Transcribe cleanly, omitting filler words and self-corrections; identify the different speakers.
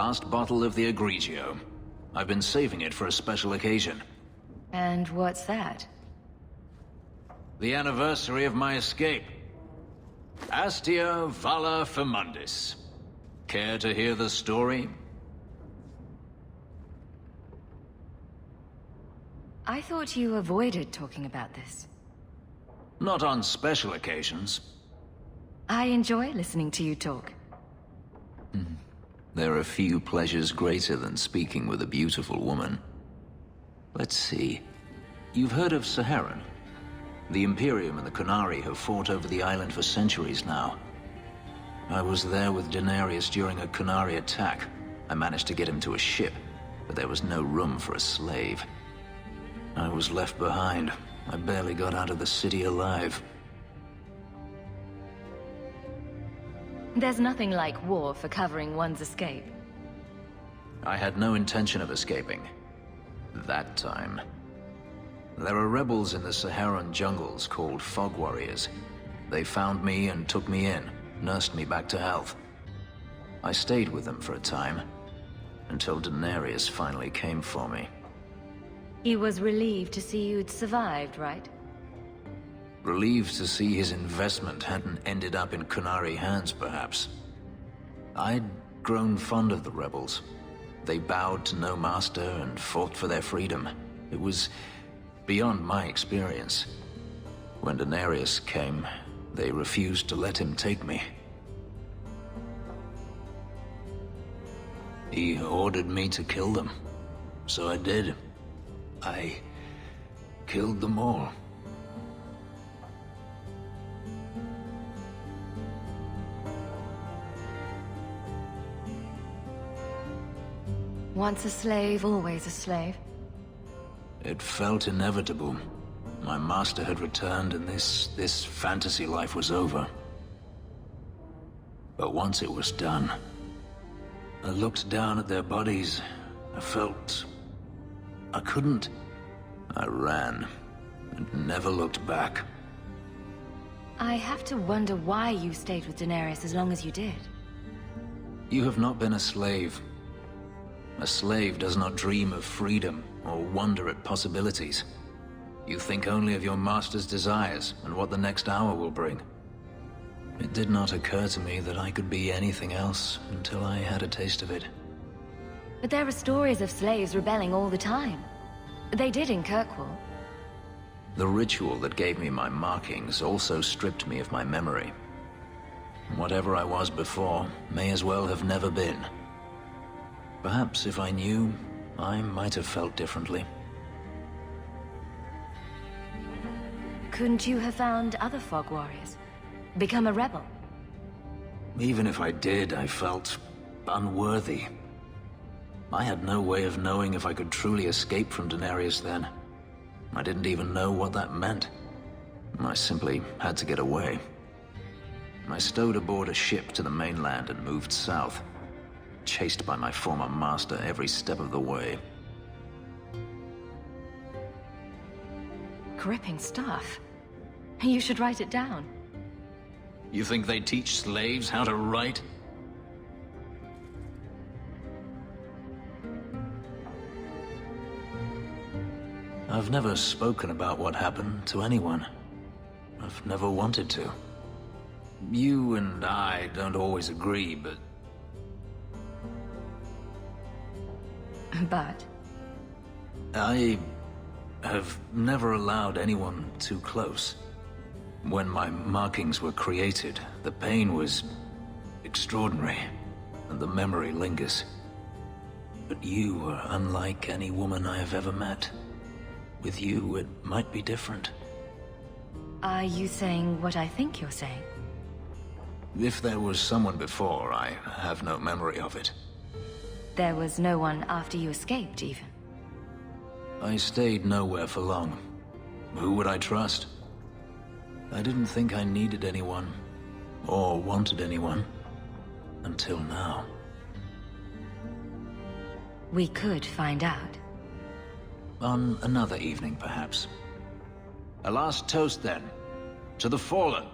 Speaker 1: last bottle of the Egregio. I've been saving it for a special occasion.
Speaker 2: And what's that?
Speaker 1: The anniversary of my escape. Astia Vala Femundis. Care to hear the story?
Speaker 2: I thought you avoided talking about this.
Speaker 1: Not on special occasions.
Speaker 2: I enjoy listening to you talk.
Speaker 1: There are few pleasures greater than speaking with a beautiful woman. Let's see. You've heard of Saharan? The Imperium and the Qunari have fought over the island for centuries now. I was there with Daenerys during a Qunari attack. I managed to get him to a ship, but there was no room for a slave. I was left behind. I barely got out of the city alive.
Speaker 2: There's nothing like war for covering one's escape.
Speaker 1: I had no intention of escaping. That time. There are rebels in the Saharan jungles called Fog Warriors. They found me and took me in, nursed me back to health. I stayed with them for a time, until Daenerys finally came for me.
Speaker 2: He was relieved to see you'd survived, right?
Speaker 1: Relieved to see his investment hadn't ended up in Qunari hands, perhaps. I'd grown fond of the rebels. They bowed to no master and fought for their freedom. It was beyond my experience. When Daenerys came, they refused to let him take me. He ordered me to kill them. So I did. I killed them all.
Speaker 2: Once a slave, always a slave.
Speaker 1: It felt inevitable. My master had returned and this fantasy life was over. But once it was done, I looked down at their bodies. I felt I couldn't. I ran and never looked back.
Speaker 2: I have to wonder why you stayed with Daenerys as long as you did.
Speaker 1: You have not been a slave. A slave does not dream of freedom or wonder at possibilities. You think only of your master's desires and what the next hour will bring. It did not occur to me that I could be anything else until I had a taste of it.
Speaker 2: But there are stories of slaves rebelling all the time. They did in Kirkwall.
Speaker 1: The ritual that gave me my markings also stripped me of my memory. Whatever I was before may as well have never been. Perhaps if I knew, I might have felt differently.
Speaker 2: Couldn't you have found other Fog Warriors? Become a rebel?
Speaker 1: Even if I did, I felt unworthy. I had no way of knowing if I could truly escape from Daenerys then. I didn't even know what that meant. I simply had to get away. I stowed aboard a ship to the mainland and moved south, chased by my former master every step of the way.
Speaker 2: Gripping stuff. You should write it down.
Speaker 1: You think they teach slaves how to write? I've never spoken about what happened to anyone. I've never wanted to. You and I don't always agree, but...
Speaker 2: But?
Speaker 1: I have never allowed anyone too close. When my markings were created, the pain was extraordinary, and the memory lingers. But you were unlike any woman I have ever met. With you, it might be different.
Speaker 2: Are you saying what I think you're saying?
Speaker 1: If there was someone before, I have no memory of it.
Speaker 2: There was no one after you escaped, even?
Speaker 1: I stayed nowhere for long. Who would I trust? I didn't think I needed anyone, or wanted anyone, until now.
Speaker 2: We could find out.
Speaker 1: On another evening, perhaps. A last toast, then. To the fallen.